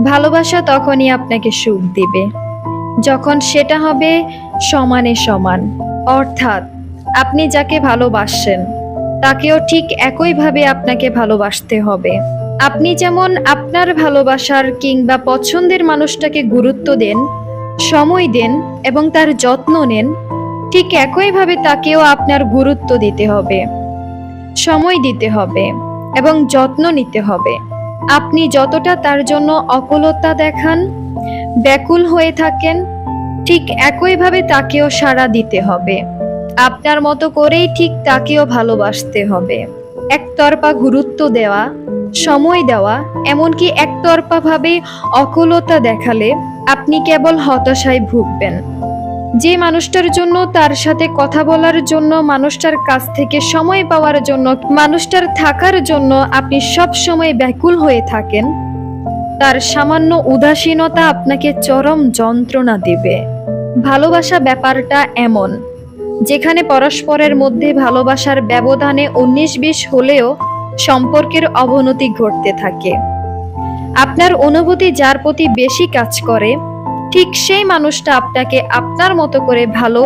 ভালোবাসা তখনই আপনাকে সুখ দিবে যখন সেটা হবে সমানে সমান। অর্থাৎ আপনি যাকে ভালোবাসেন তাকেও ঠিক একইভাবে আপনাকে ভালোবাসতে হবে। আপনি যেমন আপনার ভালোবাসার কিংবা পছন্দের মানুষটাকে গুরুত্ব দেন, সময় দেন এবং তার যত্ন নেন, ঠিক একইভাবে তাকেও আপনার গুরুত্ব দিতে হবে, সময় দিতে হবে এবং যত্ন নিতে হবে। আপনি যতটা তার জন্য অকুলতা দেখান, ব্যাকুল হয়ে থাকেন, ঠিক একইভাবে তাকেও সাড়া দিতে হবে। আপনার মতো করেই ঠিক তাকেও ভালোবাসতে হবে। একতরফা গুরুত্ব দেওয়া, সময় দেওয়া, এমনকি একতরফা ভাবে অকুলতা দেখালে আপনি কেবল হতাশায় ভুগবেন। যে মানুষটার জন্য, তার সাথে কথা বলার জন্য, মানুষটার কাছ থেকে সময় পাওয়ার জন্য, মানুষটার থাকার জন্য আপনি সব সময় ব্যাকুল হয়ে থাকেন, তার সামান্য উদাসীনতা আপনাকে চরম যন্ত্রণা দেবে। ভালোবাসা ব্যাপারটা এমন, যেখানে পরস্পরের মধ্যে ভালোবাসার ব্যবধানে 19-20 হলেও সম্পর্কের অবনতি ঘটতে থাকে। আপনার অনুভূতি যার প্রতি বেশি কাজ করে, ঠিক সেই মানুষটা আপনাকে আপনার মতো করে ভালো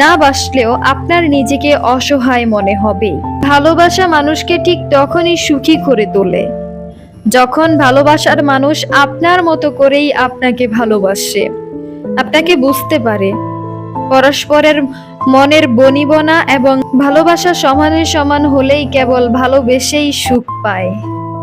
না বাসলেও আপনার নিজেকে অসহায় মনে হবেই। ভালোবাসা মানুষকে ঠিক তখনই সুখী করে তোলে যখন ভালোবাসার মানুষ আপনার মতো করেই আপনাকে ভালোবাসে, আপনাকে বুঝতে পারে, পরস্পরের মনের বনিবনা এবং ভালোবাসা সমানে সমান হলেই কেবল ভালোবেসেই সুখ পায়।